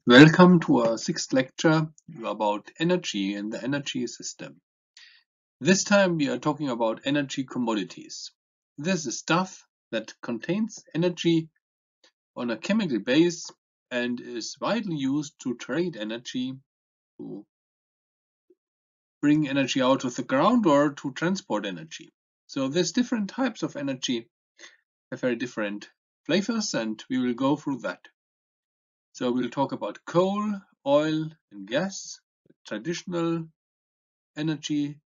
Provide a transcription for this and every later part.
Welcome to our sixth lecture about energy and the energy system. This time we are talking about energy commodities. This is stuff that contains energy on a chemical base and is widely used to trade energy, to bring energy out of the ground or to transport energy. So there's different types of energy, have very different flavors, and we will go through that. So we'll talk about coal, oil and gas, traditional energy,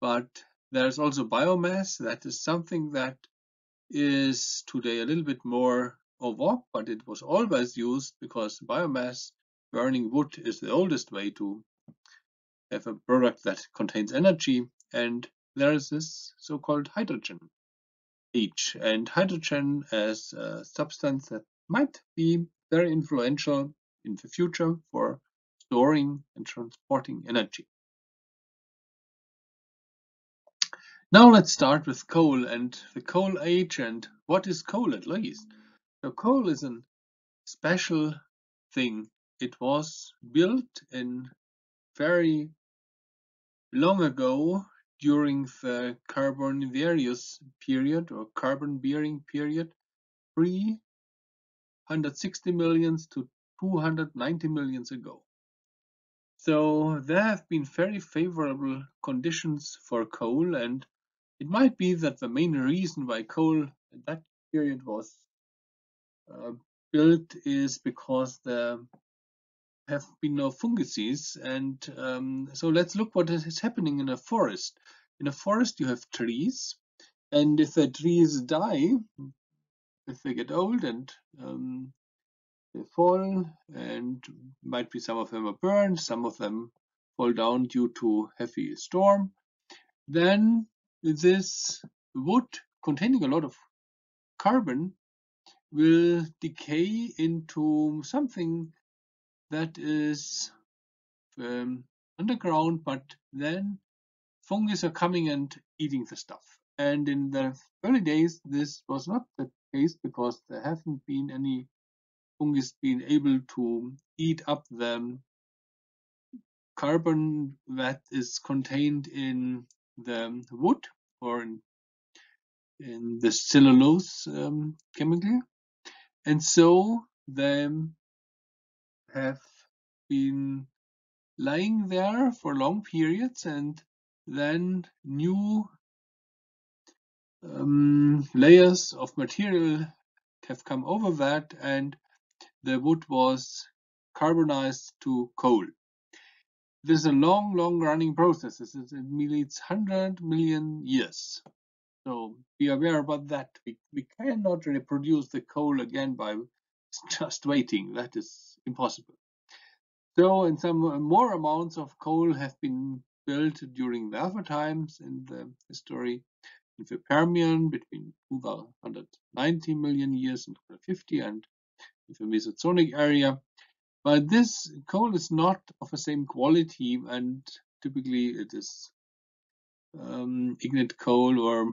but there's also biomass. That is something that is today a little bit more en vogue, but it was always used because biomass, burning wood, is the oldest way to have a product that contains energy. And there is this so-called hydrogen age, and hydrogen as a substance that might be very influential in the future for storing and transporting energy. Now let's start with coal and the coal age, and what is coal at least. So coal is a special thing. It was built in very long ago during the Carboniferous period or carbon-bearing period, 360 million to 290 million ago. So there have been very favorable conditions for coal, and it might be that the main reason why coal at that period was built is because there have been no funguses. And so let's look what is happening in a forest. In a forest you have trees, and if the trees die, if they get old and they fall, and might be some of them are burned, some of them fall down due to heavy storm, then this wood containing a lot of carbon will decay into something that is underground, but then fungus are coming and eating the stuff. And in the early days, this was not the case because there haven't been any fungus being able to eat up the carbon that is contained in the wood or in the cellulose chemical. And so they have been lying there for long periods, and then new layers of material have come over that, and the wood was carbonized to coal. This is a long running process. It needs 100 million years. So be aware about that. We cannot reproduce the coal again by just waiting. That is impossible. So, and some more amounts of coal have been built during the other times in the history. In the Permian between 290 million years and 250, and in the Mesozoic area. But this coal is not of the same quality, and typically it is ignite coal, or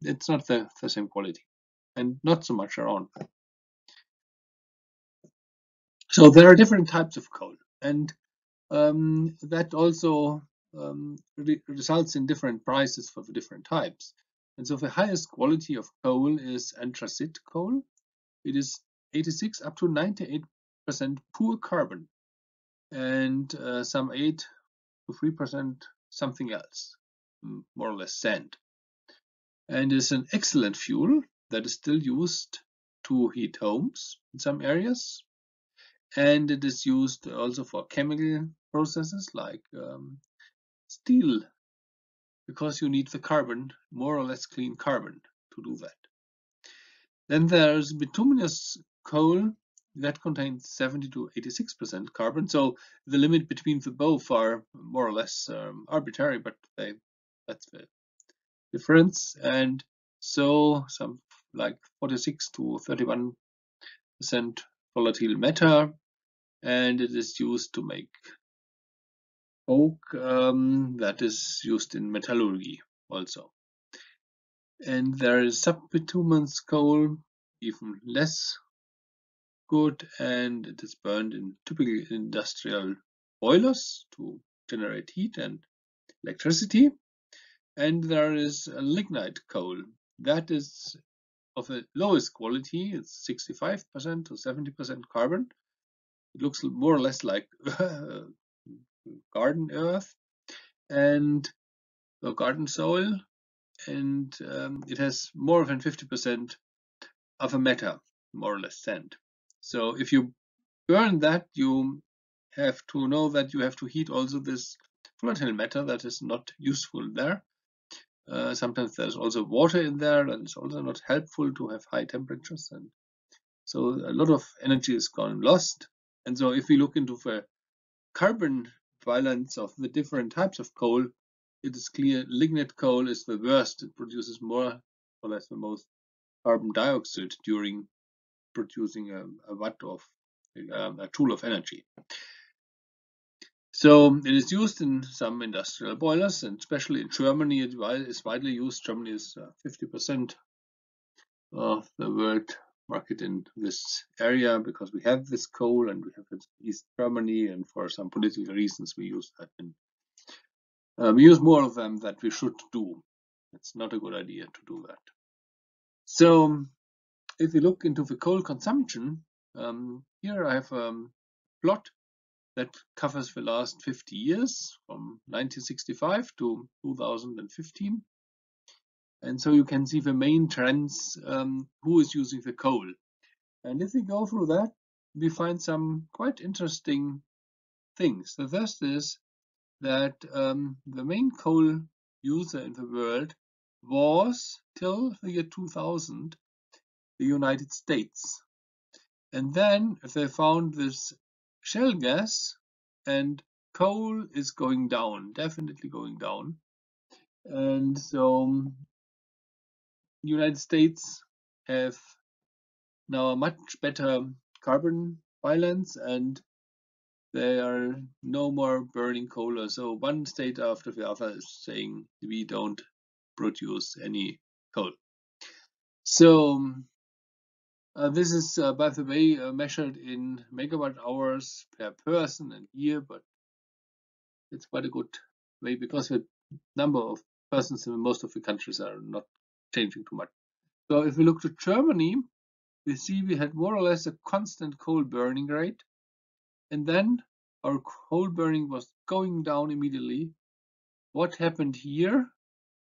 it's not the same quality and not so much around. So there are different types of coal, and that also results in different prices for the different types. And so the highest quality of coal is anthracite coal. It is 86 up to 98% pure carbon, and some 8 to 3% something else, more or less sand. And is an excellent fuel that is still used to heat homes in some areas. And it is used also for chemical processes like steel, because you need the carbon, more or less clean carbon, to do that. Then there's bituminous coal that contains 70 to 86% carbon. So the limit between the both are more or less arbitrary, but that's the difference. And so some like 46 to 31% volatile matter, and it is used to make coke that is used in metallurgy also. And there is subbituminous coal, even less good, and it is burned in typical industrial boilers to generate heat and electricity. And there is a lignite coal that is of the lowest quality. It's 65% to 70% carbon. It looks more or less like garden earth and garden soil, and it has more than 50% of a matter, more or less sand. So if you burn that, you have to know that you have to heat also this volatile matter that is not useful there. Sometimes there's also water in there, and it's also not helpful to have high temperatures, and so a lot of energy is gone lost. And so if we look into the carbon balance of the different types of coal, it is clear lignite coal is the worst. It produces more or less the most carbon dioxide during producing a watt of a joule of energy. So it is used in some industrial boilers, and especially in Germany it is widely used. Germany is 50% of the world market in this area because we have this coal and we have it in East Germany, and for some political reasons we use that. We use more of them than we should do. It's not a good idea to do that. So if we look into the coal consumption, here I have a plot that covers the last 50 years from 1965 to 2015. And so you can see the main trends, who is using the coal. And if we go through that, we find some quite interesting things. The first is that the main coal user in the world was, till the year 2000, the United States. And then they found this shale gas, and coal is going down, definitely going down. And so United States have now a much better carbon balance, and they are no more burning coal. So one state after the other is saying we don't produce any coal. So this is, by the way, measured in megawatt hours per person and year, but it's quite a good way because the number of persons in most of the countries are not changing too much. So if we look to Germany, we see we had more or less a constant coal burning rate, and then our coal burning was going down immediately. What happened here?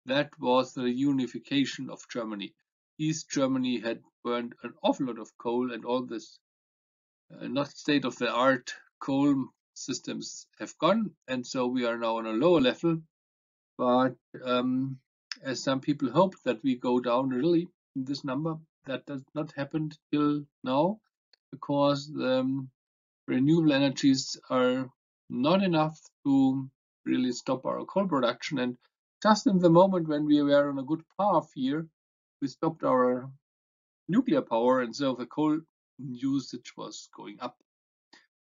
That was the unification of Germany. East Germany had burned an awful lot of coal, and all this not state-of-the-art coal systems have gone, and so we are now on a lower level. But as some people hope that we go down really in this number, that does not happen till now, because the renewable energies are not enough to really stop our coal production. And just in the moment when we were on a good path here, we stopped our nuclear power, and so the coal usage was going up.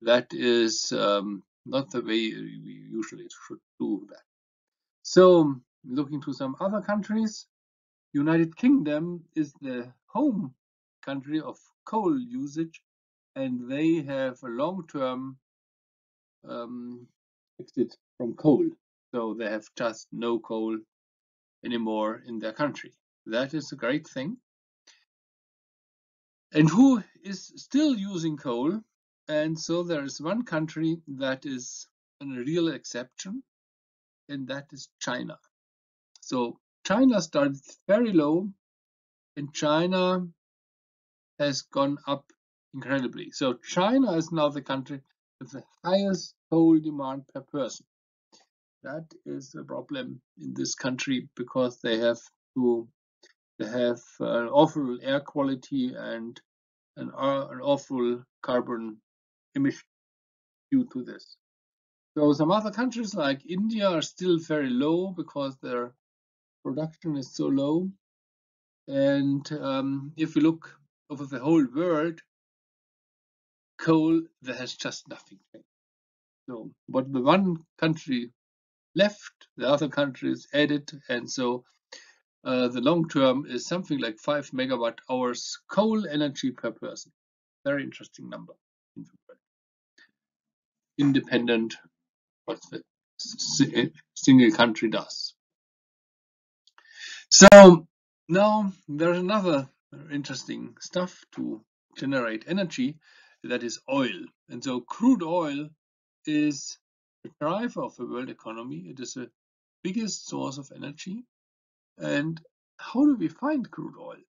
That is not the way we usually should do that. So looking to some other countries, United Kingdom is the home country of coal usage, and they have a long-term exit from coal. So they have just no coal anymore in their country. That is a great thing. And who is still using coal? And so there is one country that is a real exception, and that is China. So China started very low, and China has gone up incredibly. So China is now the country with the highest coal demand per person. That is a problem in this country because they have awful air quality and an awful carbon emission due to this. So some other countries like India are still very low because their production is so low. And if we look over the whole world, coal, there has just nothing changed. So what the one country left, the other countries added, and so the long term is something like 5 megawatt hours coal energy per person. very interesting number in the world. Independent what the single country does. So now there's another interesting stuff to generate energy, that is oil. And so crude oil is the driver of the world economy. It is the biggest source of energy. And how do we find crude oil?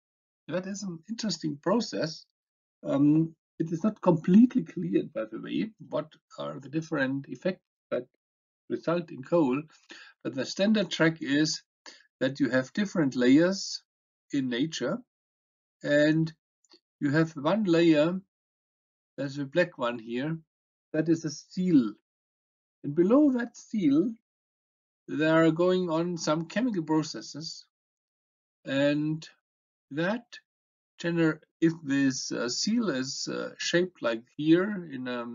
That is an interesting process. It is not completely clear, by the way, what are the different effects that result in coal, but the standard track is that you have different layers in nature, and you have one layer, there's a black one here, that is a seal, and below that seal there are going on some chemical processes, and that if this seal is shaped like here in a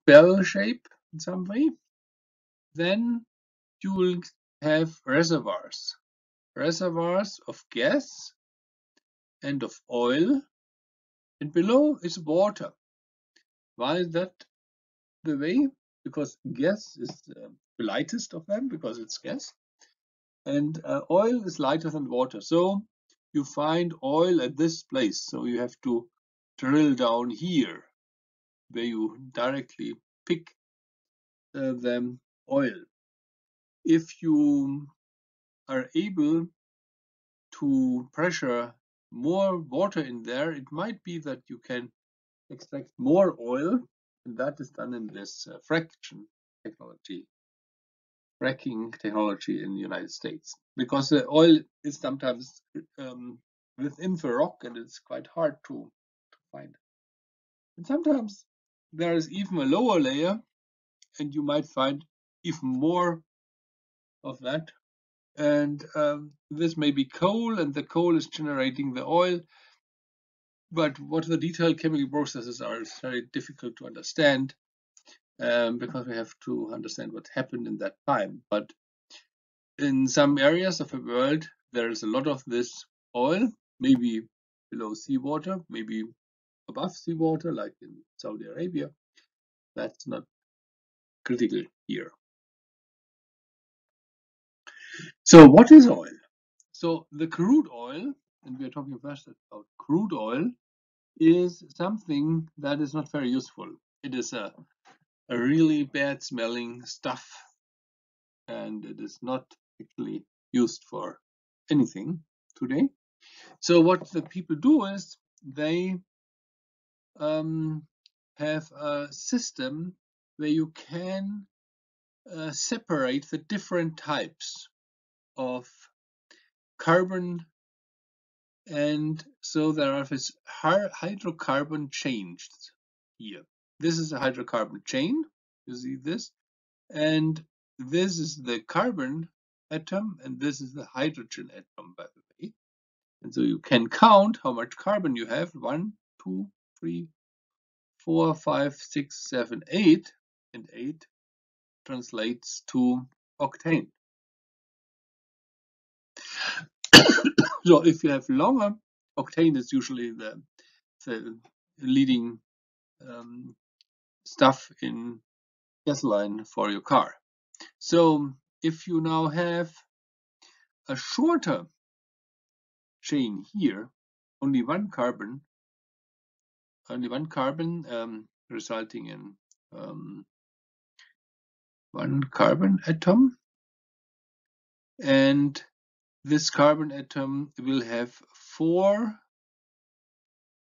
bell shape in some way, then you will have reservoirs of gas and of oil, and below is water. Why is that the way? Because gas is the lightest of them, because it's gas, and oil is lighter than water. So you find oil at this place. So you have to drill down here, where you directly pick the oil. If you are able to pressure more water in there, it might be that you can extract more oil, and that is done in this fracking technology in the United States, because the oil is sometimes within the rock and it's quite hard to find. And sometimes there is even a lower layer, and you might find even more of that. And this may be coal, and the coal is generating the oil. But what the detailed chemical processes are is very difficult to understand, because we have to understand what happened in that time. But in some areas of the world, there is a lot of this oil, maybe below seawater, maybe above seawater, like in Saudi Arabia. That's not critical here. So what is oil? So the crude oil, and we are talking first about crude oil, is something that is not very useful. It is a really bad smelling stuff, and it is not actually used for anything today. So what the people do is they have a system where you can separate the different types of carbon, and so there are this hydrocarbon chains here. This is a hydrocarbon chain, you see this, and this is the carbon atom, and this is the hydrogen atom, by the way. And so you can count how much carbon you have: 1, 2, 3, 4, 5, 6, 7, 8, and 8 translates to octane. So if you have longer, octane is usually the leading stuff in gasoline for your car. So if you now have a shorter chain here, only one carbon resulting in one carbon atom, and this carbon atom will have 4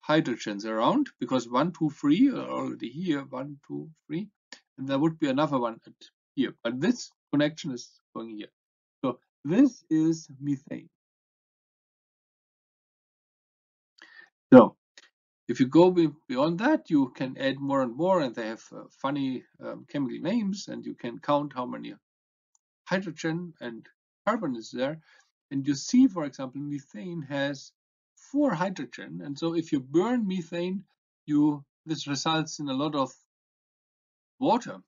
hydrogens around, because 1, 2, 3 are already here, 1, 2, 3, and there would be another one here, but this connection is going here. So this is methane. So if you go beyond that, you can add more and more, and they have funny chemical names, and you can count how many hydrogen and carbon is there. And you see, for example, methane has 4 hydrogen, and so if you burn methane, this results in a lot of water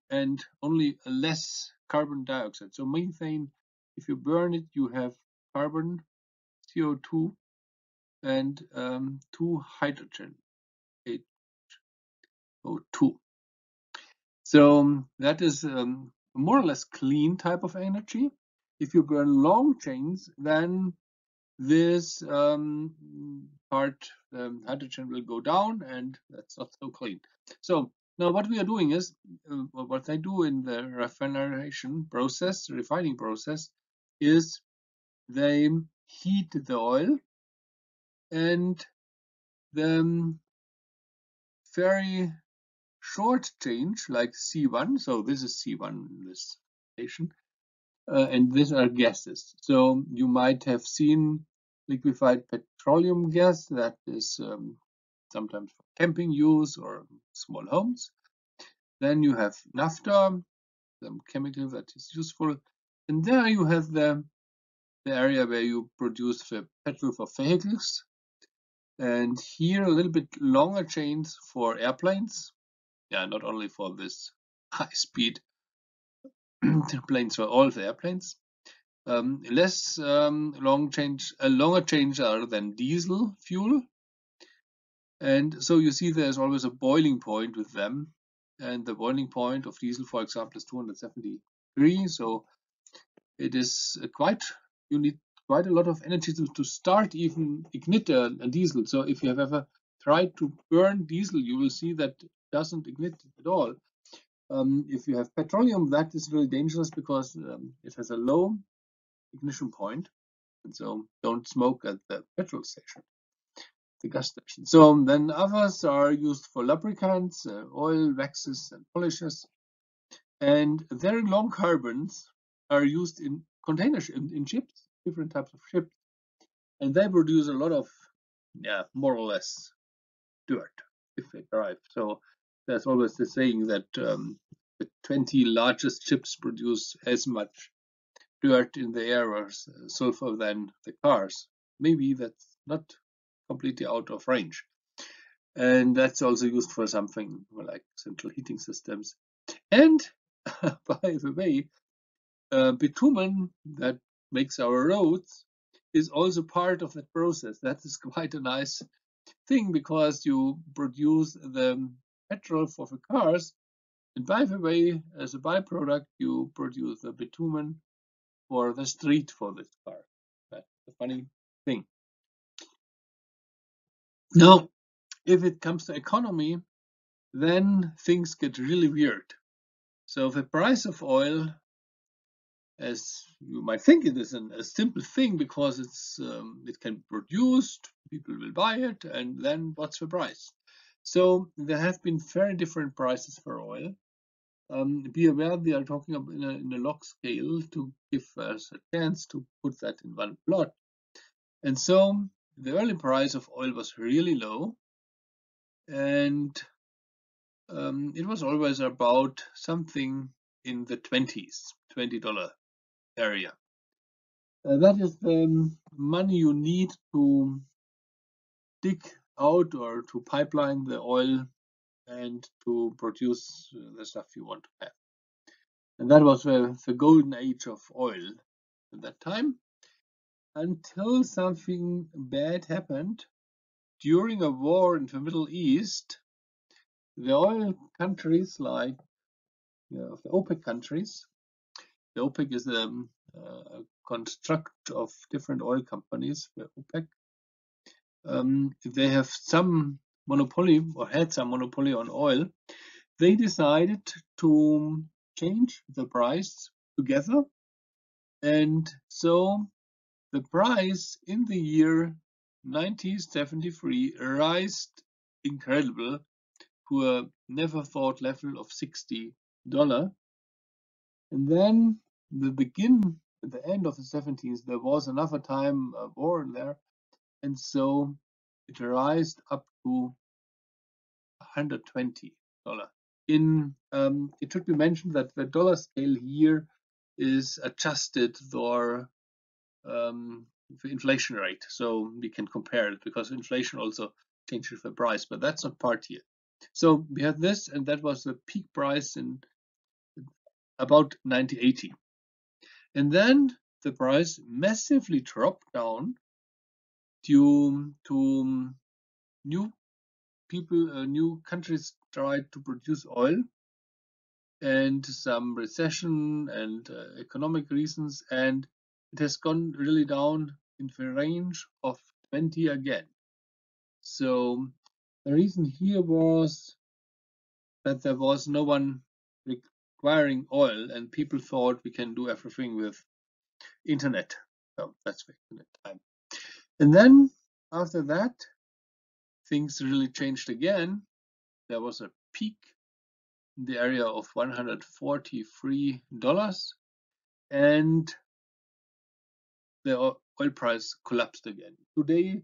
and only less carbon dioxide. So methane, if you burn it, you have carbon, CO2, and 2 hydrogen, HO2. So that is more or less clean type of energy. If you burn long chains, then this part, hydrogen, will go down, and that's not so clean. So now what we are doing is, what they do in the refining process, is they heat the oil, and the very short change, like C1, so this is C1 in this station, and these are gases. So you might have seen liquefied petroleum gas that is sometimes for camping use or small homes. Then you have naphtha, the chemical that is useful. And there you have the area where you produce the petrol for vehicles. And here a little bit longer chains for airplanes. Yeah, not only for this high-speed planes, for all the airplanes. Less longer change are than diesel fuel. And so you see there's always a boiling point with them. And the boiling point of diesel, for example, is 270 degrees. So it is you need quite a lot of energy to start, even ignite a diesel. So if you have ever tried to burn diesel, you will see that it doesn't ignite at all. If you have petroleum, that is really dangerous because it has a low ignition point. And so don't smoke at the petrol station, the gas station. So then others are used for lubricants, oil, waxes, and polishes. And very long carbons are used in containers, in ships, different types of ships. And they produce a lot of, more or less dirt if they drive. So there's always the saying that the 20 largest ships produce as much dirt in the air or sulfur than the cars. Maybe that's not completely out of range. And that's also used for something like central heating systems. And by the way, bitumen that makes our roads is also part of that process. That is quite a nice thing because you produce the petrol for the cars, and by the way, as a byproduct, you produce the bitumen for the street for this car. That's a funny thing. Now, if it comes to economy, then things get really weird. So the price of oil, as you might think, it is a simple thing because it can be produced, people will buy it, and then what's the price? So there have been very different prices for oil. Be aware we are talking about in a log scale to give us a chance to put that in one plot. And so the early price of oil was really low, and it was always about something in the $20 area. That is the money you need to dig out or to pipeline the oil and to produce the stuff you want to have. And that was the golden age of oil at that time, until something bad happened. During a war in the Middle East, the oil countries, like the OPEC countries, the OPEC is a construct of different oil companies, the OPEC. They have some monopoly or had some monopoly on oil. They decided to change the price together, and so the price in the year 1973 rised incredible to a never thought level of $60. And then at the end of the 70s, there was another time a war in there, and so it rised up to $120. It should be mentioned that the dollar scale here is adjusted for the inflation rate, so we can compare it because inflation also changes the price, but that's not part here. So we have this, and that was the peak price in about 1980. And then the price massively dropped down due to new countries tried to produce oil, and some recession and economic reasons, and it has gone really down in the range of 20 again. So the reason here was that there was no one requiring oil, and people thought we can do everything with internet. So that's the internet time. And then after that, things really changed again. There was a peak in the area of $143, and the oil price collapsed again. Today,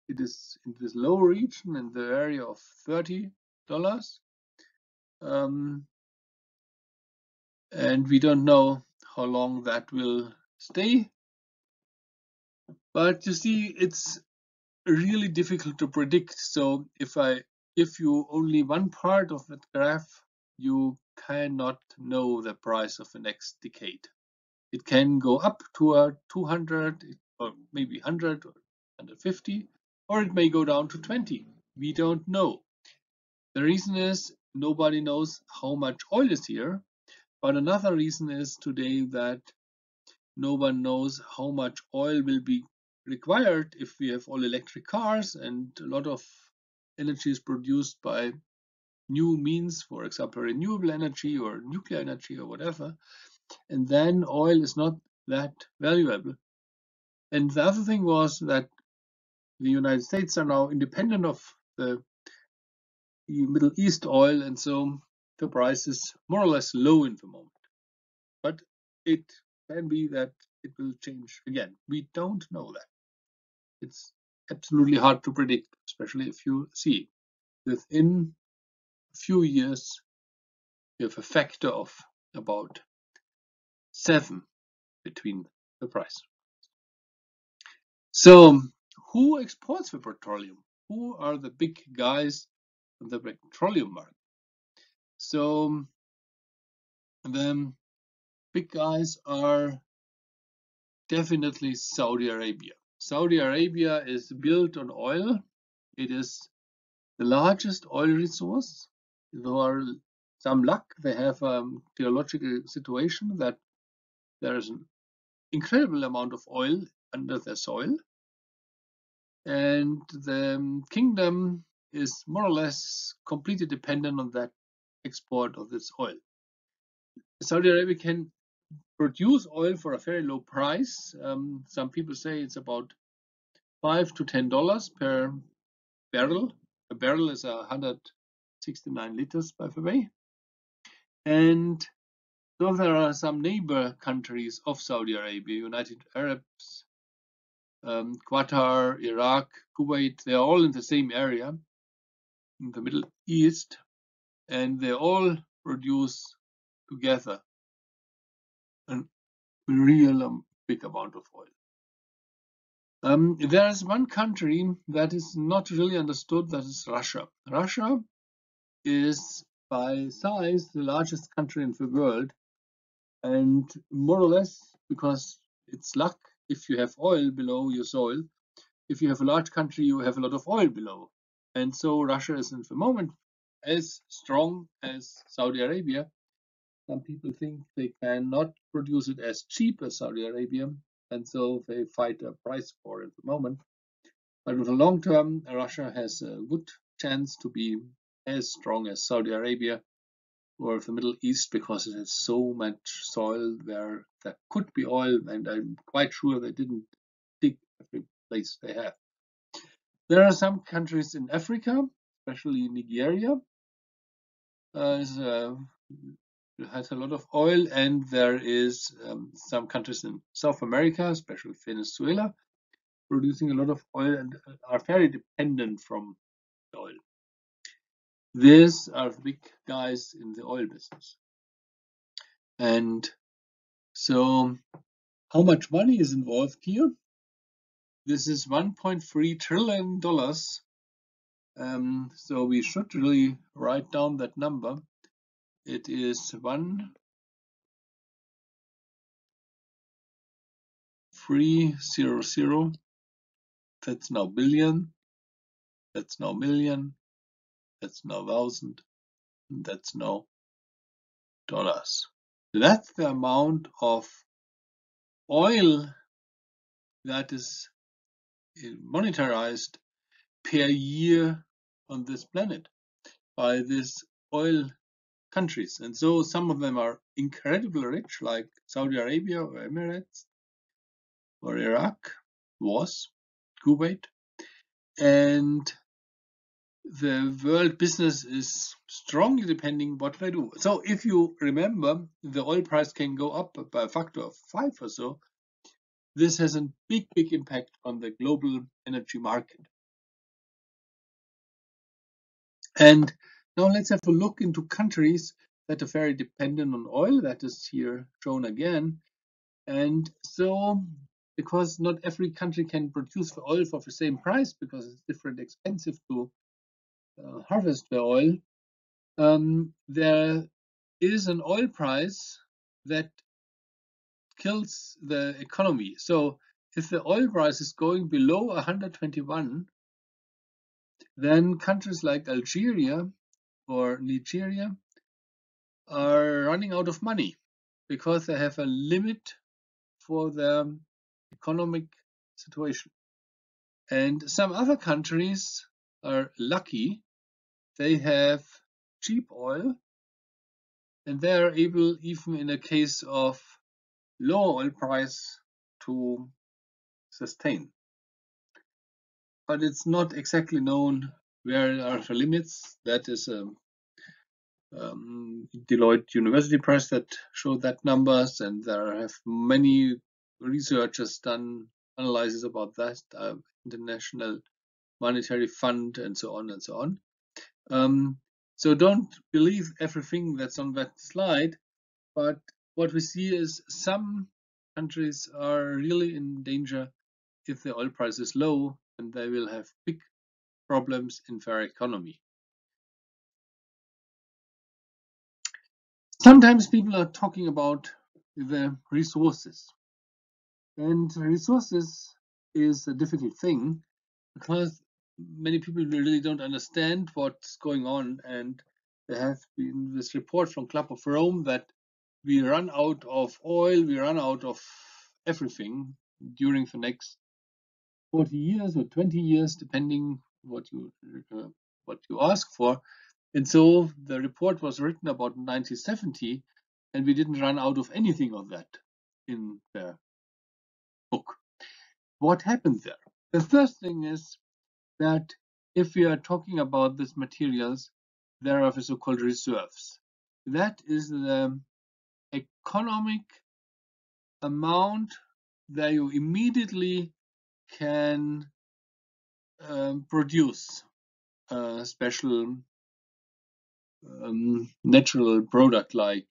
it is in this low region in the area of $30. And we don't know how long that will stay. But you see, it's really difficult to predict. So if I give you only one part of that graph, you cannot know the price of the next decade. It can go up to a 200 or maybe 100 or 150, or it may go down to 20. We don't know. The reason is nobody knows how much oil is here. But another reason is today that no one knows how much oil will be required if we have all electric cars, and a lot of energy is produced by new means, for example, renewable energy or nuclear energy or whatever. And then oil is not that valuable. And the other thing was that the United States are now independent of the Middle East oil, and so the price is more or less low in the moment. But it can be that it will change again. We don't know that. It's absolutely hard to predict, especially if you see within a few years you have a factor of about 7 between the price. So who exports the petroleum? Who are the big guys on the petroleum market? So the big guys are definitely Saudi Arabia. Saudi Arabia is built on oil. It is the largest oil resource. There are some luck. They have a geological situation that there is an incredible amount of oil under the soil. And the kingdom is more or less completely dependent on that export of this oil. Saudi Arabia can produce oil for a very low price. Some people say it's about $5 to $10 per barrel. A barrel is 169 liters, by the way. And so there are some neighbor countries of Saudi Arabia, United Arabs, Qatar, Iraq, Kuwait. They are all in the same area in the Middle East, and they all produce together a real big amount of oil. There is one country that is not really understood, that is Russia. Russia is by size the largest country in the world, and more or less because it's luck if you have oil below your soil. If you have a large country, you have a lot of oil below. And so Russia is in the moment as strong as Saudi Arabia. Some people think they cannot produce it as cheap as Saudi Arabia, and so they fight a price war at the moment. But in the long term, Russia has a good chance to be as strong as Saudi Arabia or the Middle East, because it has so much soil where there could be oil, and I'm quite sure they didn't dig every place they have. There are some countries in Africa, especially Nigeria, has a lot of oil, and there is some countries in South America, especially Venezuela, producing a lot of oil and are very dependent from the oil. These are the big guys in the oil business. And so how much money is involved here? This is $1.3 trillion. So we should really write down that number. It is 1,300 That's now billion, that's now million, that's now thousand, and that's now dollars. That's the amount of oil that is monetarized per year on this planet by these oil countries. And so some of them are incredibly rich, like Saudi Arabia or Emirates or Iraq was, Kuwait. And the world business is strongly depending what they do. So if you remember, the oil price can go up by a factor of 5 or so. This has a big impact on the global energy market. And now let's have a look into countries that are very dependent on oil. That is here shown again. And so, because not every country can produce the oil for the same price, because it's different expensive to harvest the oil, there is an oil price that kills the economy. So if the oil price is going below 121, then countries like Algeria or Nigeria are running out of money because they have a limit for their economic situation. And some other countries are lucky. They have cheap oil and they are able, even in a case of low oil price, to sustain. But it's not exactly known where are the limits. That is a Deloitte University Press that showed that numbers, and there have many researchers done analysis about that, International Monetary Fund, and so on and so on. So don't believe everything that's on that slide, but what we see is some countries are really in danger if the oil price is low, and they will have big problems in their economy. Sometimes people are talking about the resources, and resources is a difficult thing because many people really don't understand what's going on, and there has been this report from Club of Rome that we run out of oil, we run out of everything during the next 40 years or 20 years, depending what you ask for. And so the report was written about 1970, and we didn't run out of anything of that in the book. What happened there? The first thing is that if we are talking about these materials, there are the so-called reserves. That is the economic amount that you immediately can produce a special natural product like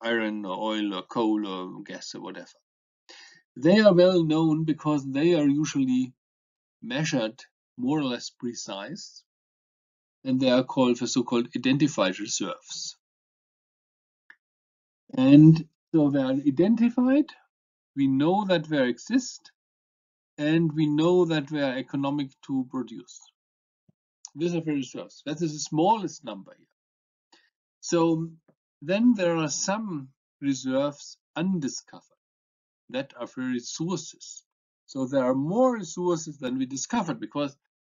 iron or oil or coal or gas or whatever. They are well known because they are usually measured more or less precise, and they are called the so-called identified reserves. And so they are identified, we know that they exist, and we know that they are economic to produce. These are the reserves. That is the smallest number here. So then there are some reserves undiscovered that are the resources. So there are more resources than we discovered, because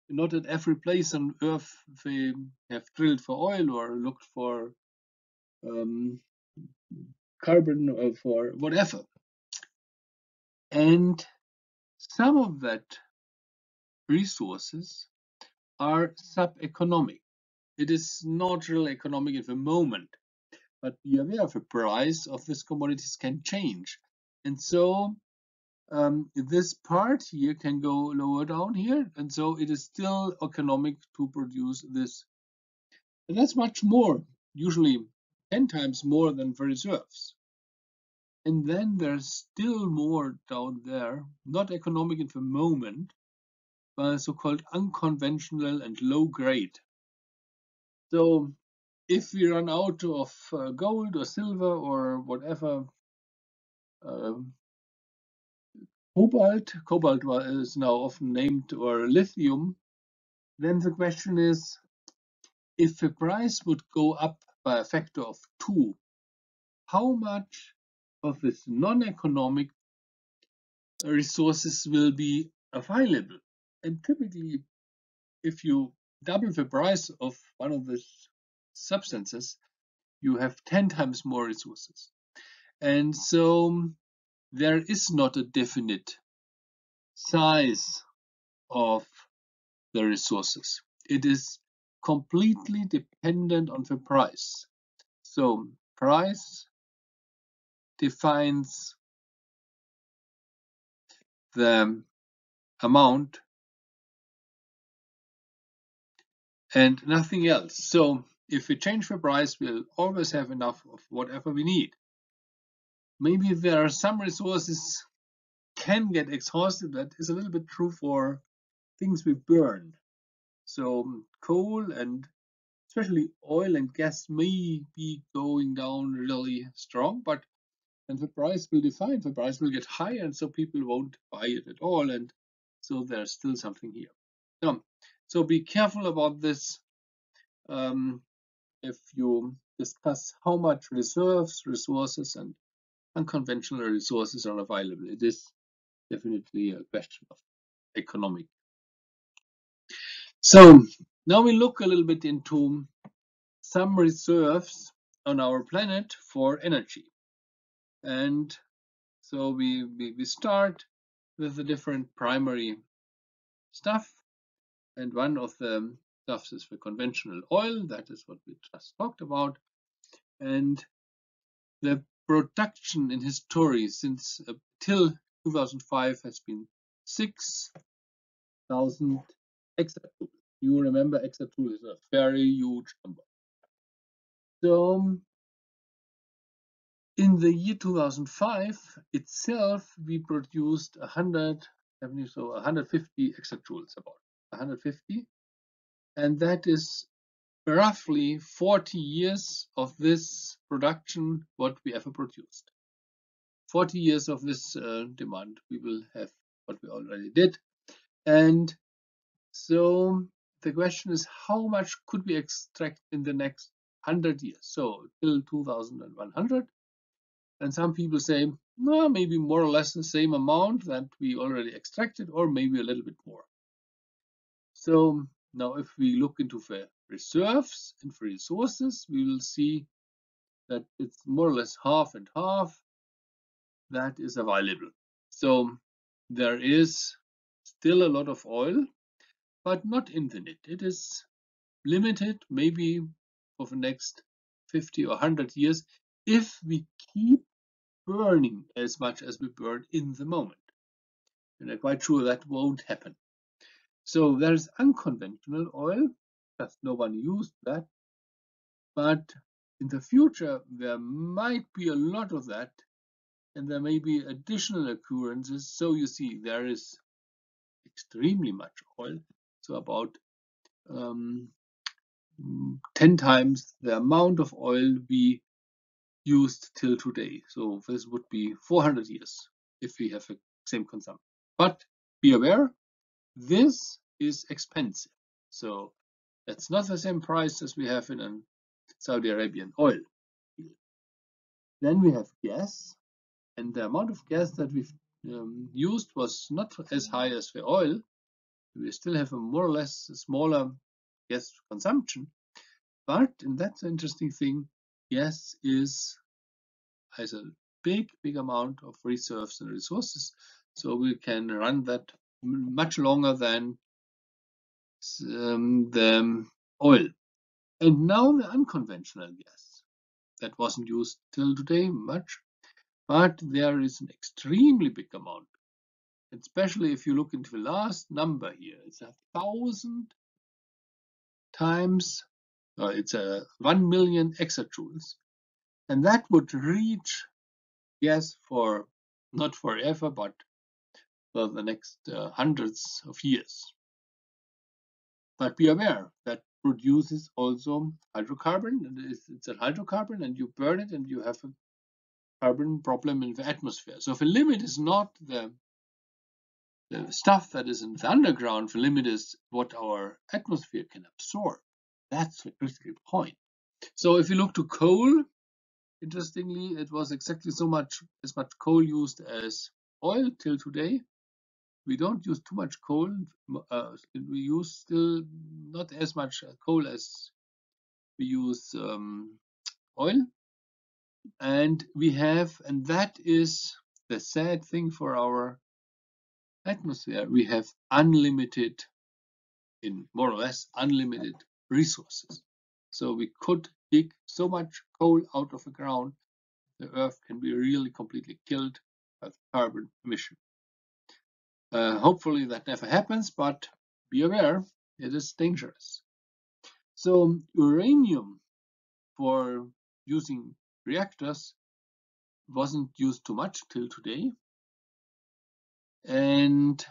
not at every place on Earth they have drilled for oil or looked for carbon or for whatever. And some of that resources are sub-economic. It is not really economic at the moment, but be aware the price of these commodities can change. And so this part here can go lower down here, and so it is still economic to produce this. And that's much more, usually 10 times more than the reserves. And then there's still more down there, not economic at the moment, but so-called unconventional and low grade. So if we run out of gold or silver or whatever Cobalt is now often named, or lithium, then the question is, if the price would go up by a factor of 2, how much of this non-economic resources will be available? And typically, if you double the price of one of these substances, you have 10 times more resources. And so there is not a definite size of the resources. It is completely dependent on the price. So price defines the amount and nothing else. So if we change the price, we'll always have enough of whatever we need. Maybe there are some resources can get exhausted. That is a little bit true for things we burn. So coal and especially oil and gas may be going down really strong, but and the price will define, the price will get high, and so people won't buy it at all, and so there's still something here. So be careful about this if you discuss how much reserves, resources, and unconventional resources are available. It is definitely a question of economic. So now we look a little bit into some reserves on our planet for energy. And so we start with the different primary stuff. And one of the stuff is the conventional oil. That is what we just talked about. And the production in history since till 2005 has been 6,000 exajoules. You remember exajoule is a very huge number. So in the year 2005 itself, we produced 150 exajoules, about 150, and that is roughly 40 years of this production what we ever produced. 40 years of this demand, we will have what we already did. And so the question is, how much could we extract in the next 100 years? So till 2100. And some people say, well, maybe more or less the same amount that we already extracted, or maybe a little bit more. So now if we look into the reserves and the resources, we will see that it's more or less half and half that is available. So there is still a lot of oil, but not infinite. It is limited, maybe for the next 50 or 100 years, if we keep burning as much as we burn in the moment. And I'm quite sure that won't happen. So there's unconventional oil, just no one used that. But in the future, there might be a lot of that, and there may be additional occurrences. So you see, there is extremely much oil, so about 10 times the amount of oil we used till today. So this would be 400 years if we have the same consumption. But be aware, this is expensive. So that's not the same price as we have in a Saudi Arabian oil. Then we have gas, and the amount of gas that we've used was not as high as the oil. We still have a more or less smaller gas consumption, but, and that's the interesting thing, gas has a big amount of reserves and resources, so we can run that much longer than the oil. And now the unconventional gas that wasn't used till today much, but there is an extremely big amount, especially if you look into the last number here. It's 1,000 times, it's 1 million exajoules, and that would reach gas for not forever, but for the next hundreds of years. But be aware that produces also hydrocarbon, and it's a hydrocarbon, and you burn it and you have a carbon problem in the atmosphere. So the limit is not the the stuff that is in the underground, the limit is what our atmosphere can absorb. That's the critical point. So if you look to coal, interestingly, it was exactly as much coal used as oil till today. We don't use too much coal. We use still not as much coal as we use oil. And that is the sad thing for our atmosphere. We have more or less unlimited resources. So we could dig so much coal out of the ground, the Earth can be really completely killed by the carbon emission. Hopefully that never happens, but be aware, it is dangerous. So uranium for using reactors wasn't used too much till today. And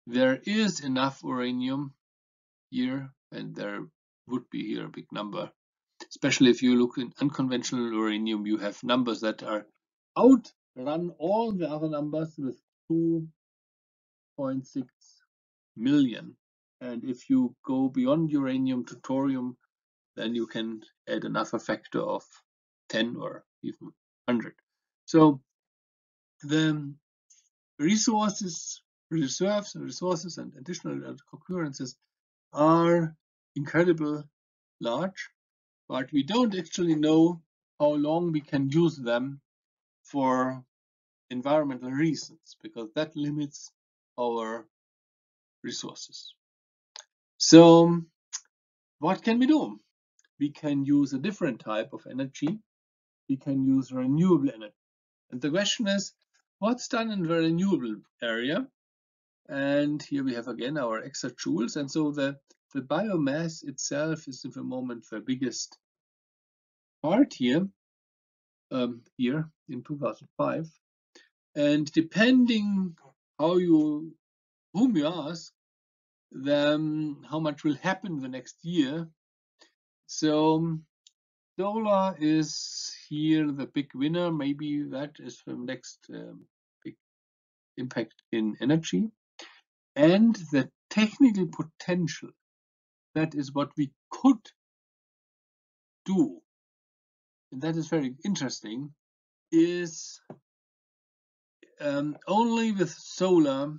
there is enough uranium here, and there would be here a big number. Especially if you look in unconventional uranium, you have numbers that are outrun all the other numbers with 2.6 million. And if you go beyond uranium to thorium, then you can add another factor of 10 or even 100. So the reserves and additional occurrences are incredibly large, but we don't actually know how long we can use them for environmental reasons, because that limits our resources. So what can we do? We can use a different type of energy. We can use renewable energy. And the question is, what's done in the renewable area? And here we have again our exajoules. And so the biomass itself is at the moment the biggest part here, here in 2005. And depending whom you ask, then how much will happen the next year. So solar is here the big winner. Maybe that is the next big impact in energy. And the technical potential, that is what we could do, and that is very interesting, is only with solar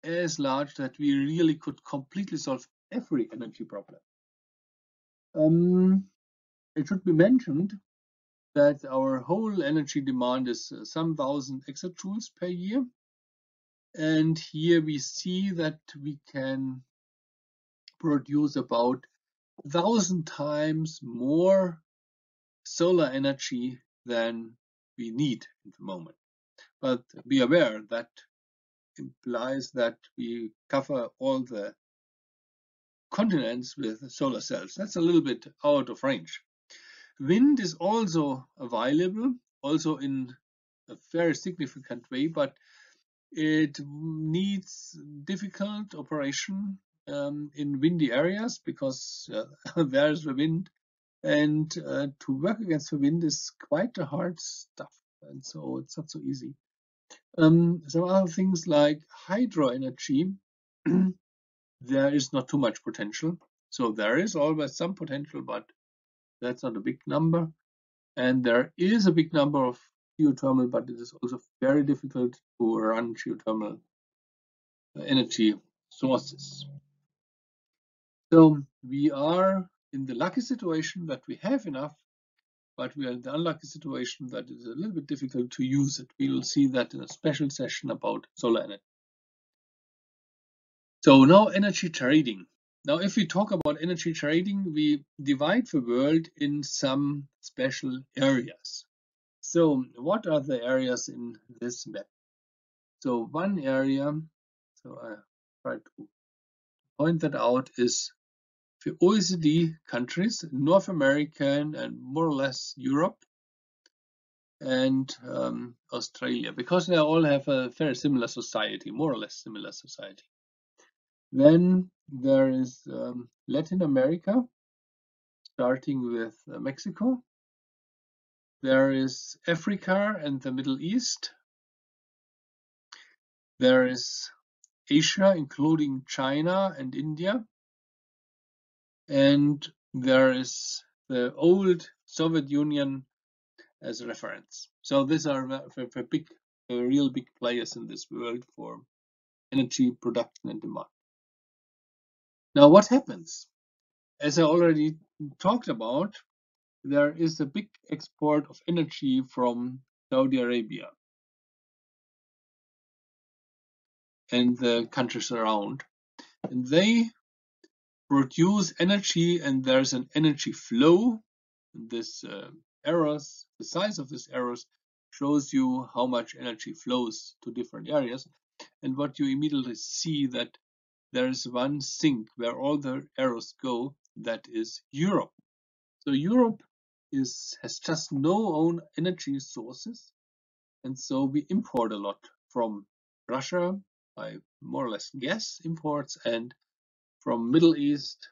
as large that we really could completely solve every energy problem. It should be mentioned that our whole energy demand is some 1,000 exajoules per year. And here we see that we can produce about 1,000 times more solar energy than we need at the moment. But be aware that implies that we cover all the continents with solar cells. That's a little bit out of range. Wind is also available, also in a very significant way, but it needs difficult operation in windy areas because there's the wind, and to work against the wind is quite a hard stuff, and so it's not so easy. Some other things like hydro energy, there is not too much potential. So there is always some potential, but that's not a big number. And there is a big number of geothermal, but it is also very difficult to run geothermal energy sources. So we are in the lucky situation that we have enough, but we are in the unlucky situation that it is a little bit difficult to use it. We will see that in a special session about solar energy. So now energy trading. Now, if we talk about energy trading, we divide the world in some special areas. So what are the areas in this map? So one area, so I try to point that out, is the OECD countries, North American and more or less Europe and Australia, because they all have a very similar society, more or less similar society. Then there is Latin America, starting with Mexico. There is Africa and the Middle East. There is Asia, including China and India. And there is the old Soviet Union as a reference. So these are the real big players in this world for energy production and demand. Now, what happens? As I already talked about, there is a big export of energy from Saudi Arabia and the countries around. And they produce energy, and there's an energy flow. This arrows, the size of this arrows shows you how much energy flows to different areas. And what you immediately see that there is one sink where all the arrows go, that is Europe. So Europe has just no own energy sources, and so we import a lot from Russia by more or less gas imports, and from Middle East,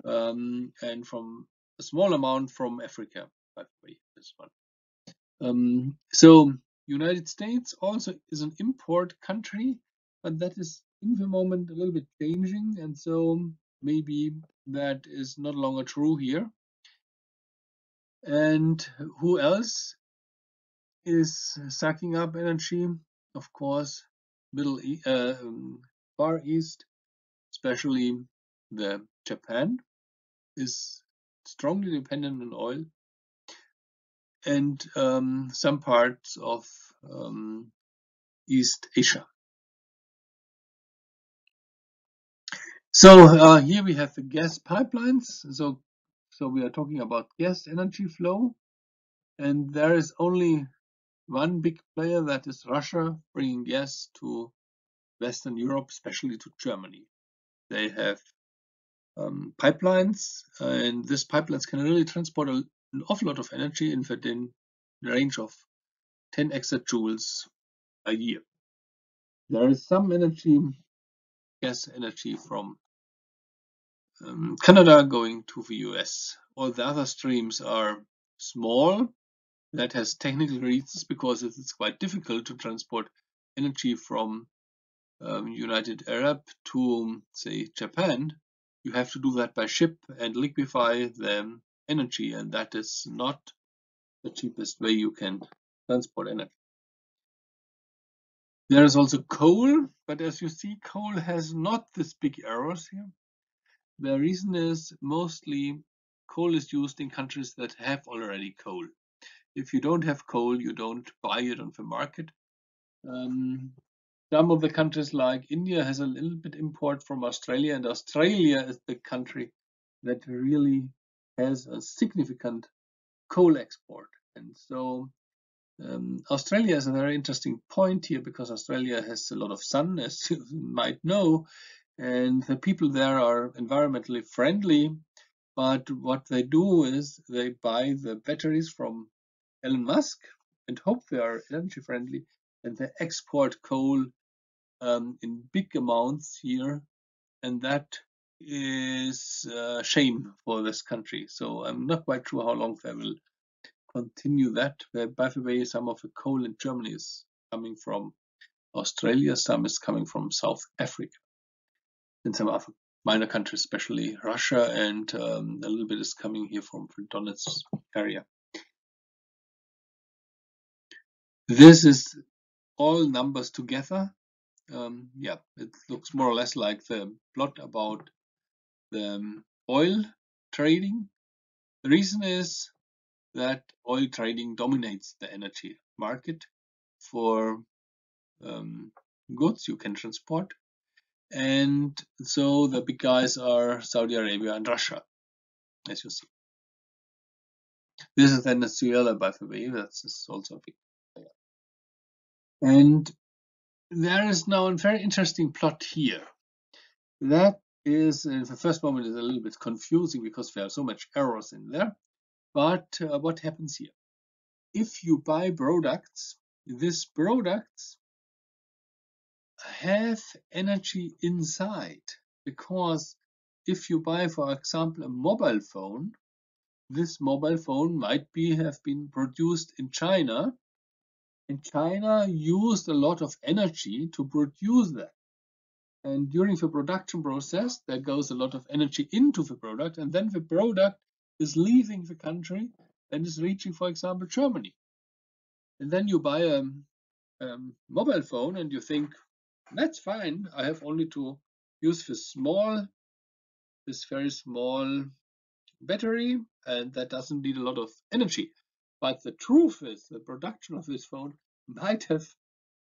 and from a small amount from Africa, by the way, this one. So United States also is an import country, but that is in the moment a little bit changing, and so maybe that is not longer true here. And who else is sucking up energy? Of course, Far East, especially the Japan, is strongly dependent on oil, and some parts of East Asia. So here we have the gas pipelines. So we are talking about gas energy flow, and there is only one big player, that is Russia, bringing gas to Western Europe, especially to Germany. They have pipelines, and these pipelines can really transport an awful lot of energy in the range of 10 exajoules a year. There is some energy, gas energy from Canada going to the US. All the other streams are small. That has technical reasons, because it's quite difficult to transport energy from United Arab to, say, Japan. You have to do that by ship and liquefy the energy, and that is not the cheapest way you can transport energy. There is also coal, but as you see, coal has not this big arrows here. The reason is mostly coal is used in countries that have already coal. If you don't have coal, you don't buy it on the market. Some of the countries like India has a little bit import from Australia, and Australia is the country that really has a significant coal export. And so Australia is a very interesting point here, because Australia has a lot of sun, as you might know, and the people there are environmentally friendly. But what they do is they buy the batteries from Elon Musk and hope they are energy friendly, and they export coal in big amounts here, and that is a shame for this country. So I'm not quite sure how long they will continue that. By the way, some of the coal in Germany is coming from Australia, some is coming from South Africa, and some other minor countries, especially Russia, and a little bit is coming here from the Donetsk area. This is all numbers together. Yeah, it looks more or less like the plot about the oil trading. The reason is that oil trading dominates the energy market for goods you can transport, and so the big guys are Saudi Arabia and Russia, as you see. This is Venezuela, by the way. That's also a big player. And there is now a very interesting plot here. That is, in the first moment, is a little bit confusing because there are so much errors in there. But what happens here? If you buy products, these products have energy inside, because if you buy, for example, a mobile phone, this mobile phone might have been produced in China, And China used a lot of energy to produce that. And during the production process, there goes a lot of energy into the product, and then the product is leaving the country and is reaching, for example, Germany. And then you buy a mobile phone and you think, that's fine, I have only to use this very small battery, and that doesn't need a lot of energy. But the truth is, the production of this phone might have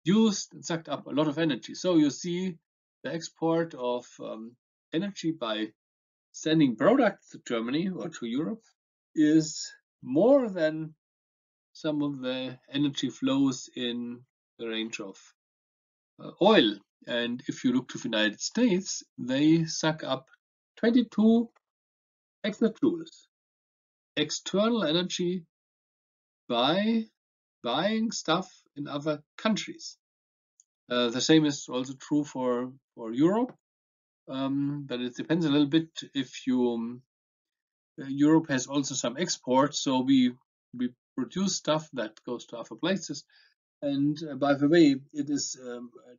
used and sucked up a lot of energy. So you see the export of energy by sending products to Germany or to Europe is more than some of the energy flows in the range of oil. And if you look to the United States, they suck up 22 exajoules external energy by buying stuff in other countries. The same is also true for Europe, but it depends a little bit if you Europe has also some exports, so we produce stuff that goes to other places. And by the way, it is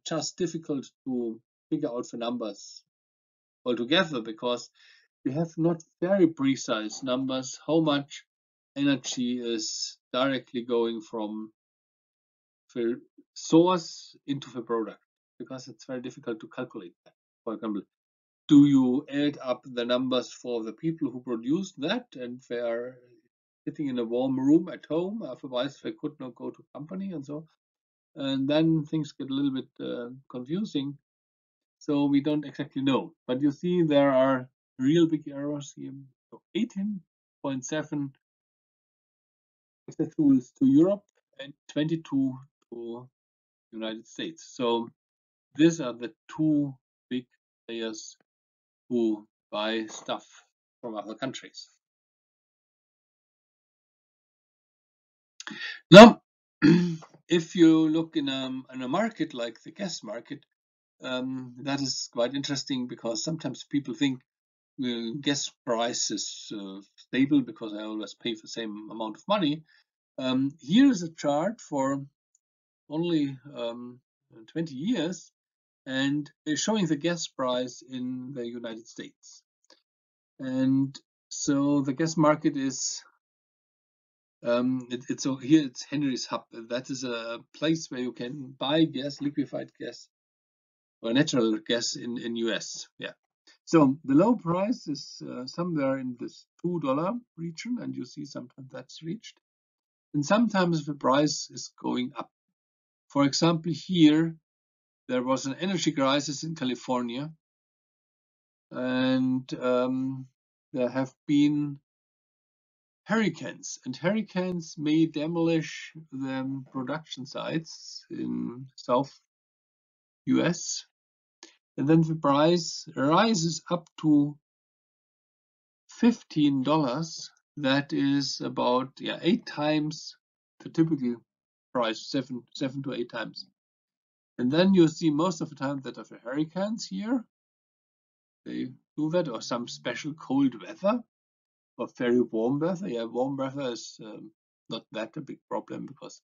just difficult to figure out the numbers altogether, because we have not very precise numbers how much energy is directly going from the source into the product, because it's very difficult to calculate that. For example, do you add up the numbers for the people who produce that and they are sitting in a warm room at home, otherwise they could not go to company and so, and then things get a little bit confusing. So we don't exactly know, but you see there are real big errors here. So 18.7 exajoules to Europe and 22 to United States. So these are the two big players who buy stuff from other countries. Now, if you look in a market like the gas market, that is quite interesting, because sometimes people think gas price is stable because I always pay the same amount of money. Here is a chart for only 20 years and showing the gas price in the United States. And so the gas market is so here it's Henry's Hub. That is a place where you can buy gas, liquefied gas, or natural gas in US. Yeah. So the low price is somewhere in this $2 region, and you see sometimes that's reached. And sometimes the price is going up. For example, here there was an energy crisis in California, and there have been hurricanes, and hurricanes may demolish the production sites in South US, and then the price rises up to $15. That is about 8 times the typical price, 7 to 8 times. And then you see most of the time that of the hurricanes here, they do that, or some special cold weather, or very warm weather. Yeah, warm weather is not that a big problem, because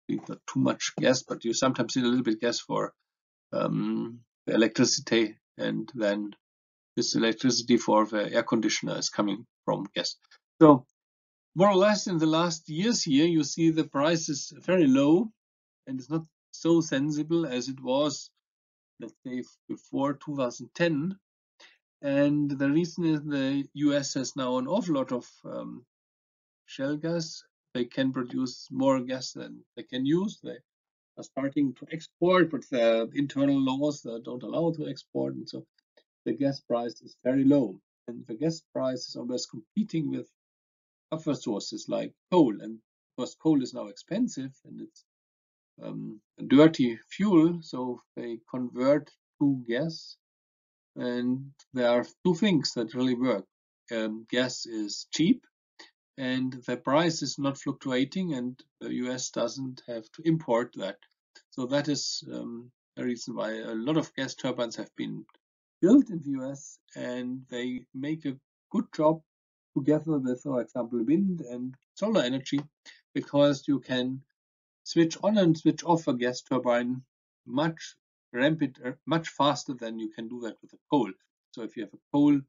it's not too much gas, but you sometimes need a little bit gas for the electricity, and then this electricity for the air conditioner is coming from gas. So more or less in the last years here, you see the price is very low, and it's not so sensible as it was, let's say, before 2010. And the reason is the US has now an awful lot of shale gas. They can produce more gas than they can use. They are starting to export, but the internal laws don't allow to export, and so the gas price is very low. And the gas price is always competing with other sources like coal, and because coal is now expensive and it's a dirty fuel, so they convert to gas. And there are two things that really work. Gas is cheap, and the price is not fluctuating, and the US doesn't have to import that. So that is a reason why a lot of gas turbines have been built in the US, and they make a good job together with, for example, wind and solar energy, because you can switch on and switch off a gas turbine much faster than you can do that with a coal. So if you have a coal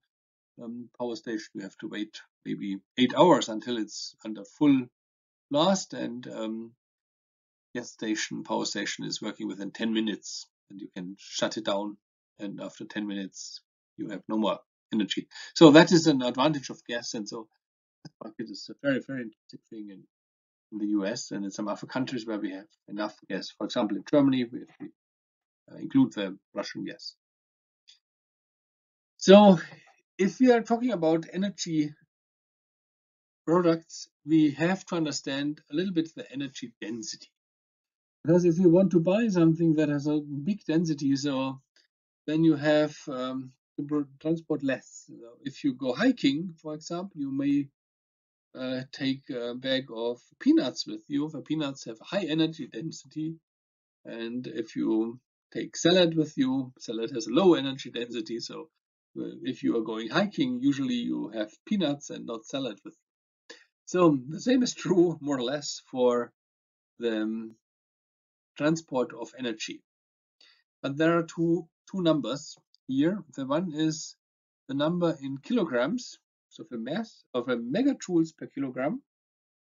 power station, you have to wait maybe 8 hours until it's under full blast, and power station is working within 10 minutes, and you can shut it down, and after 10 minutes you have no more energy. So that is an advantage of gas, and so that market is a very, very interesting thing in the US and in some other countries where we have enough gas. For example, in Germany, we include the Russian gas. So if we are talking about energy products, we have to understand a little bit the energy density. Because if you want to buy something that has a big density, so then you have to transport less. So if you go hiking, for example, you may take a bag of peanuts with you. The peanuts have high energy density, and if you take salad with you, salad has a low energy density. So if you are going hiking, usually you have peanuts and not salad with you. So the same is true, more or less, for the transport of energy. But there are two numbers here. The one is the number in kilograms, so the mass of a megajoules per kilogram.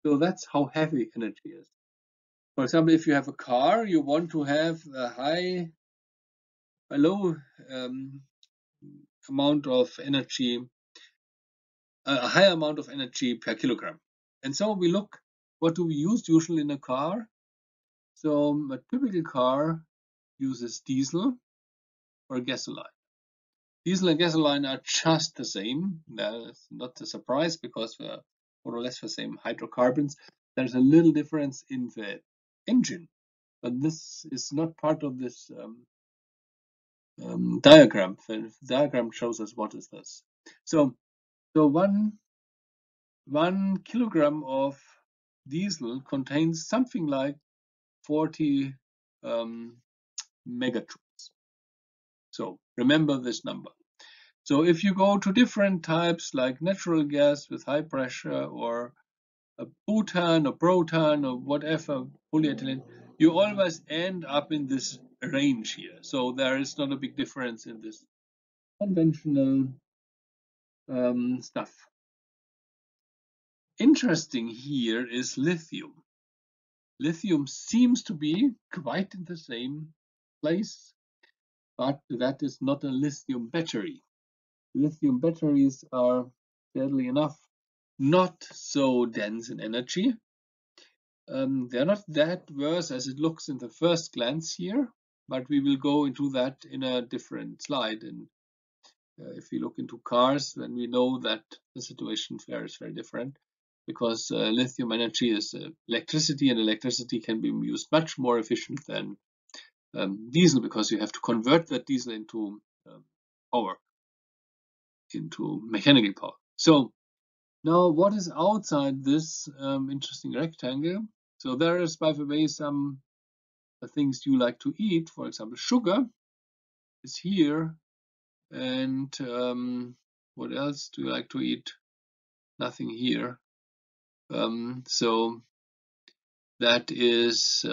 So that's how heavy energy is. For example, if you have a car, you want to have a low amount of energy, a high amount of energy per kilogram. And so we look, what do we use usually in a car? So a typical car uses diesel or gasoline. Diesel and gasoline are just the same. That's not a surprise because they're more or less the same hydrocarbons. There's a little difference in the engine, but this is not part of this diagram. The diagram shows us what is this. So one kilogram of diesel contains something like 40 megajoules. So remember this number. So if you go to different types like natural gas with high pressure, or a butane or protan or whatever, polyethylene, you always end up in this range here. So there is not a big difference in this conventional stuff. Interesting here is lithium. Lithium seems to be quite in the same place, but that is not a lithium battery. Lithium batteries are, sadly enough, not so dense in energy. They're not that worse as it looks in the first glance here, but we will go into that in a different slide. And if we look into cars, then we know that the situation there is very different, because lithium energy is electricity, and electricity can be used much more efficient than diesel, because you have to convert that diesel into power, into mechanical power. So now what is outside this interesting rectangle? So there is, by the way, some things you like to eat. For example, sugar is here. And what else do you like to eat? Nothing here. So that is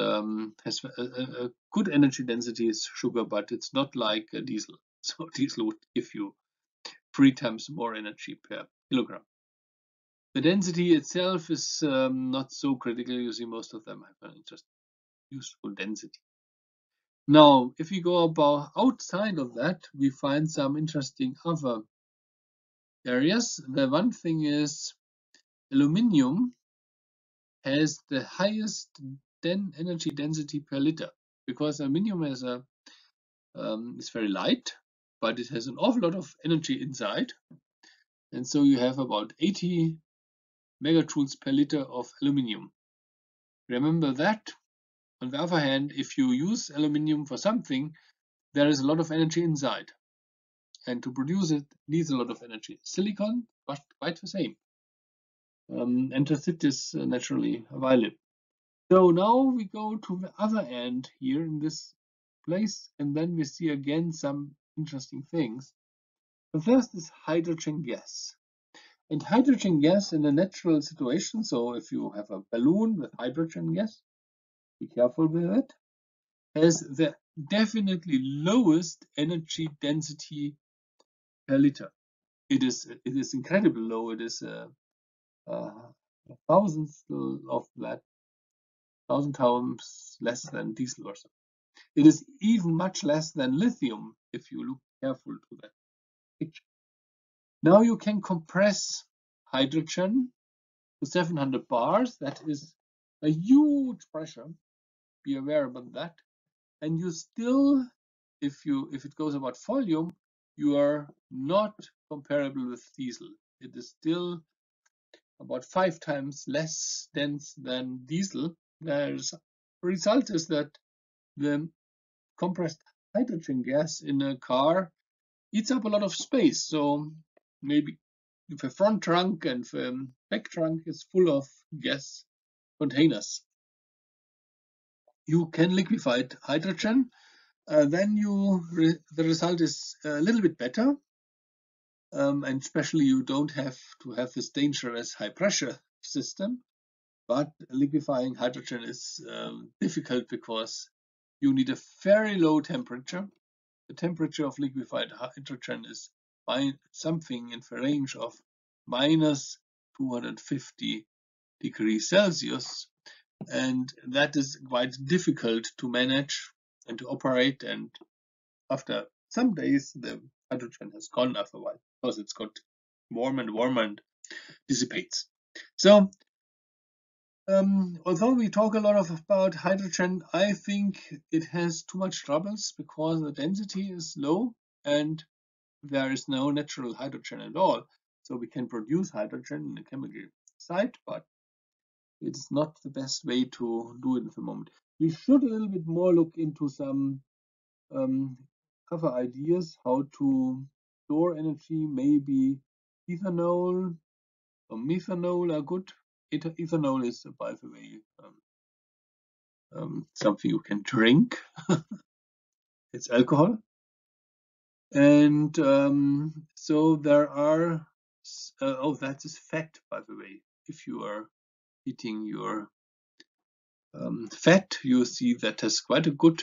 has a good energy density is sugar, but it's not like diesel. So diesel would give you 3 times more energy per kilogram. The density itself is not so critical. You see, most of them have an just useful density. Now, if we go about outside of that, we find some interesting other areas. The one thing is aluminium has the highest energy density per liter, because aluminium is very light, but it has an awful lot of energy inside. And so you have about 80 megajoules per liter of aluminium. Remember that. On the other hand, if you use aluminium for something, there is a lot of energy inside. And to produce it needs a lot of energy. Silicon, but quite the same. Anthracite is naturally available. So now we go to the other end here in this place, and then we see again some interesting things. The first is hydrogen gas. And hydrogen gas in a natural situation, so if you have a balloon with hydrogen gas, be careful with it, has the definitely lowest energy density per liter. It is incredibly low. It is a thousandth of that, 1,000 times less than diesel or so. It is even much less than lithium if you look careful to that picture. Now you can compress hydrogen to 700 bars. That is a huge pressure. Be aware about that. And you still, if it goes about volume, you are not comparable with diesel. It is still about 5 times less dense than diesel. The result is that the compressed hydrogen gas in a car eats up a lot of space. So maybe if a front trunk and back trunk is full of gas containers, you can liquefy hydrogen. Then the result is a little bit better, and especially you don't have to have this dangerous high pressure system. But liquefying hydrogen is difficult because you need a very low temperature. The temperature of liquefied hydrogen is something in the range of minus 250 degrees Celsius, and that is quite difficult to manage and to operate. And after some days, the hydrogen has gone after a while because it's got warm and warmer and dissipates. So although we talk a lot about hydrogen, I think it has too much troubles because the density is low and there is no natural hydrogen at all. So we can produce hydrogen in a chemical site, but it's not the best way to do it at the moment. We should a little bit more look into some other ideas how to store energy. Maybe ethanol or methanol are good. Ethanol is, by the way, something you can drink. It's alcohol. And so there are, that is fat, by the way. If you are eating your fat, you see that has quite a good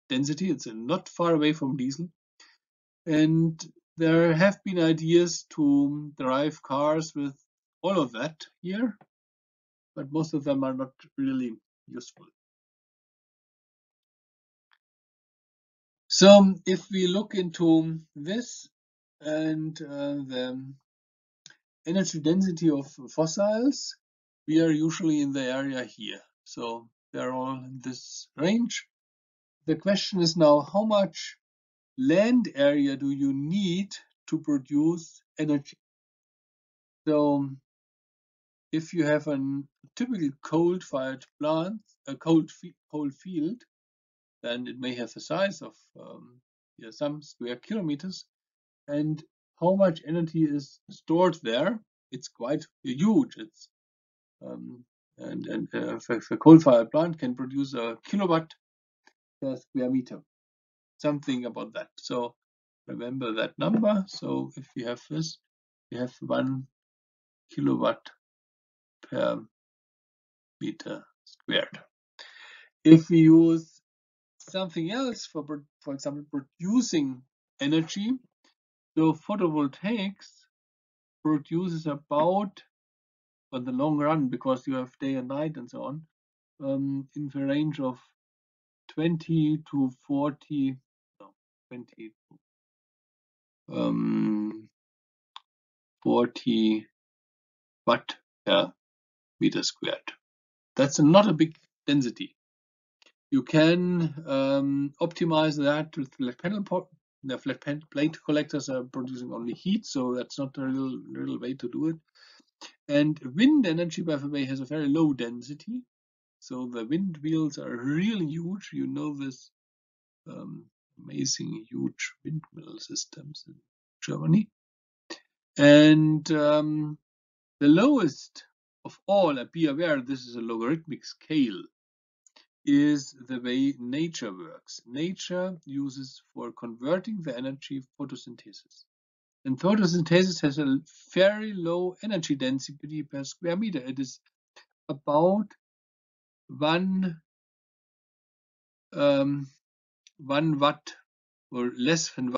density. It's not far away from diesel. And there have been ideas to drive cars with all of that here, but most of them are not really useful. So if we look into this and the energy density of fossils, we are usually in the area here. So they're all in this range. The question is now, how much land area do you need to produce energy? So if you have a typical coal-fired plant, a coal field, then it may have the size of some square kilometers. And how much energy is stored there? It's quite huge. It's and a coal-fired plant can produce a kilowatt per square meter. Something about that. So remember that number. So if we have this, we have 1 kilowatt per meter squared. If we use something else for example, producing energy, so photovoltaics produces about, on the long run, because you have day and night and so on, in the range of 20 to 40, no, 20 to 40 watt per meter squared. That's not a big density. You can optimize that with flat panel. The flat plate collectors are producing only heat, so that's not a real way to do it. And wind energy, by the way, has a very low density. So the wind wheels are really huge. You know this amazing huge windmill systems in Germany. And the lowest of all, be aware, this is a logarithmic scale, is the way nature works. Nature uses for converting the energy photosynthesis. And photosynthesis has a very low energy density per square meter. It is about 1 1 watt or less than